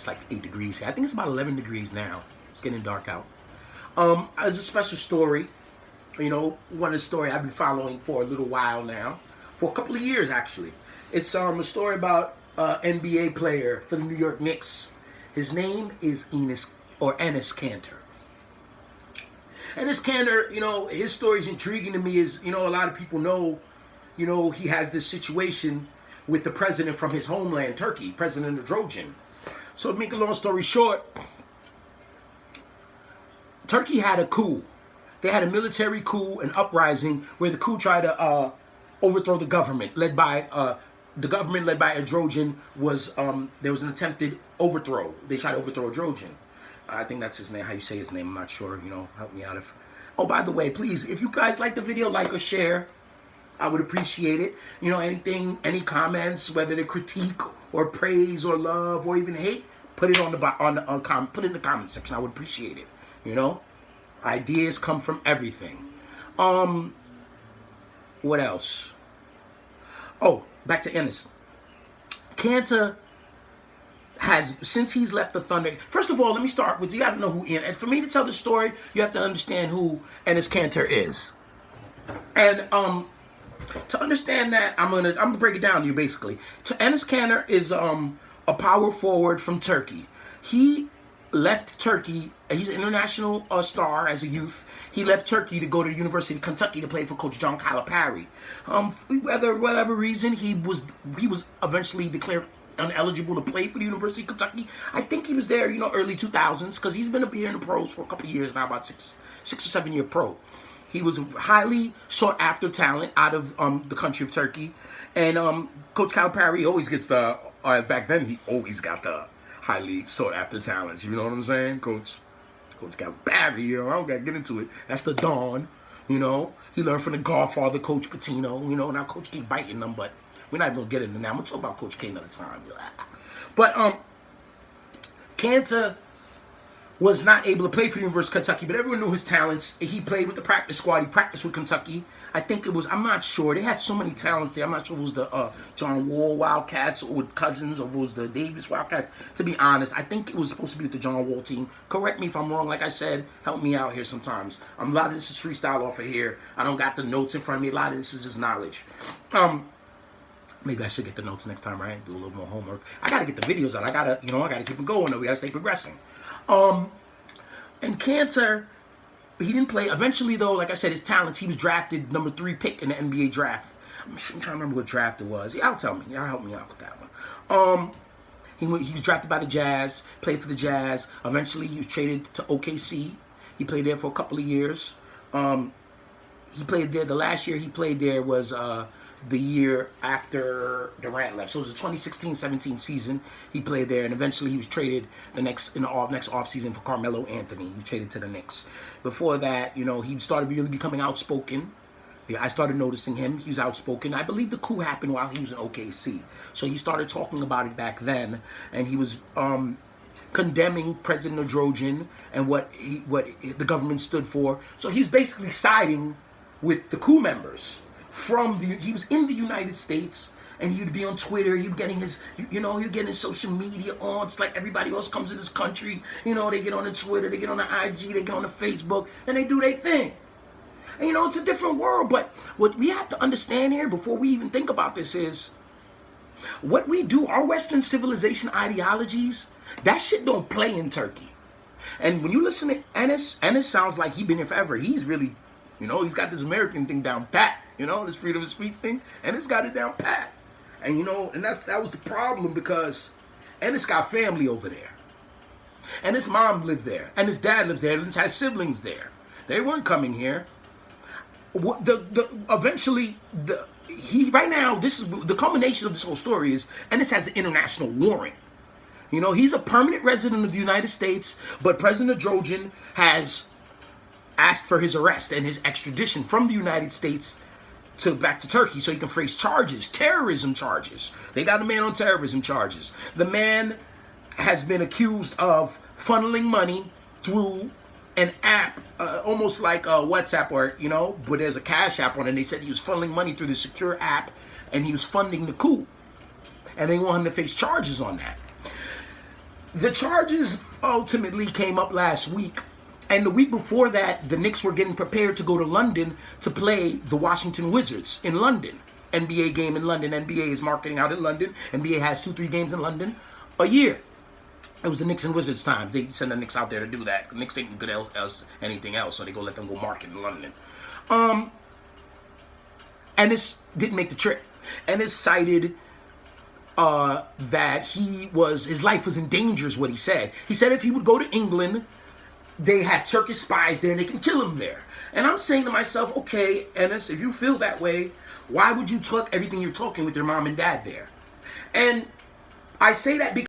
like 8 degrees here. I think it's about 11 degrees now. It's getting dark out. It's a special story. You know, one of the story I've been following for a little while now, for a couple of years actually. It's a story about NBA player for the New York Knicks. His name is Enes Kanter. Enes Kanter, you know, his story is intriguing to me. Is, you know, a lot of people know, you know, he has this situation with the president from his homeland, Turkey, President Erdogan. So to make a long story short, Turkey had a coup. They had a military coup, an uprising, where the coup tried to overthrow the government, led by Erdogan. There was an attempted overthrow. They tried to overthrow Erdogan. I think that's his name. How you say his name? I'm not sure. You know, help me out if. Oh, by the way, please, if you guys like the video, like or share. I would appreciate it. You know, anything, any comments, whether they're critique or praise or love or even hate, put it put it in the comment section. I would appreciate it. You know, ideas come from everything. What else? Oh, back to Enes. Kanter has, since he's left the Thunder. First of all, let me start with, you got to know who Enes. For me to tell the story, you have to understand who Enes Kanter is. And to understand that, I'm gonna break it down to you basically. Enes Kanter is a power forward from Turkey. He left Turkey. He's an international star as a youth. He left Turkey to go to the University of Kentucky to play for Coach John Calipari. Whatever reason, he was eventually declared ineligible to play for the University of Kentucky. I think he was there, you know, early 2000s, because he's been up here in the pros for a couple of years now, about six or 7 year pro. He was a highly sought after talent out of the country of Turkey, and Coach Calipari always gets the. Back then, he always got the highly sought after talents. You know what I'm saying, Coach Calipari? You know, I don't gotta get into it. That's the Don. You know, he learned from the Godfather, Coach Pitino. You know, now Coach keep biting them, but we're not even gonna get into that. I'm gonna talk about Coach K another time. But Kanter was not able to play for the University of Kentucky, but everyone knew his talents. He played with the practice squad. He practiced with Kentucky. I think it was, I'm not sure. They had so many talents there. I'm not sure if it was the John Wall Wildcats or with Cousins, or if it was the Davis Wildcats. To be honest, I think it was supposed to be with the John Wall team. Correct me if I'm wrong. Like I said, help me out here sometimes. A lot of this is freestyle off of here. I don't got the notes in front of me. A lot of this is just knowledge. Maybe I should get the notes next time, right? Do a little more homework. I got to get the videos out. I got to keep them going, though. We got to stay progressing. And Kanter, he didn't play. Eventually, though, like I said, his talents, he was drafted number 3 pick in the NBA draft. I'm trying to remember what draft it was. Y'all tell me. Y'all help me out with that one. He was drafted by the Jazz, played for the Jazz. Eventually, he was traded to OKC. He played there for a couple of years. He played there. The last year he played there was the year after Durant left. So it was the 2016-17 season. He played there, and eventually he was traded next offseason for Carmelo Anthony. He was traded to the Knicks. Before that, you know, he started really becoming outspoken. Yeah, I started noticing him. He was outspoken. I believe the coup happened while he was in OKC. So he started talking about it back then, and he was condemning President Erdogan and what the government stood for. So he was basically siding with the coup members. He was in the United States, and he would be on Twitter. He would getting his, you know, he would get his social media on, just like everybody else comes to this country. You know, they get on the Twitter, they get on the IG, they get on the Facebook, and they do their thing. And you know, it's a different world. But what we have to understand here before we even think about this is what we do. Our Western civilization ideologies, that shit don't play in Turkey. And when you listen to Enes sounds like he's been here forever. He's really, you know, he's got this American thing down pat. You know, this freedom of speech thing, and it's got it down pat. And you know, and that was the problem, because Ennis got family over there, and his mom lived there, and his dad lives there, and has siblings there. They weren't coming here. Eventually, right now, this is the culmination of this whole story is Ennis has an international warrant. You know, he's a permanent resident of the United States, but President Erdogan has asked for his arrest and his extradition from the United States back to Turkey so he can face charges, terrorism charges. They got a man on terrorism charges. The man has been accused of funneling money through an app, almost like WhatsApp, or, you know, but there's a Cash App on it, and they said he was funneling money through the secure app, and he was funding the coup. And they want him to face charges on that. The charges ultimately came up last week. And the week before that, the Knicks were getting prepared to go to London to play the Washington Wizards in London. NBA game in London. NBA is marketing out in London. NBA has 2-3 games in London a year. It was the Knicks and Wizards times. They send the Knicks out there to do that. The Knicks ain't good else anything else, so they go let them go market in London. And this didn't make the trip. And it cited that his life was in danger is what he said. He said if he would go to England, they have Turkish spies there and they can kill him there. And I'm saying to myself, okay, Ennis, if you feel that way, why would you talk everything you're talking with your mom and dad there? And I say that because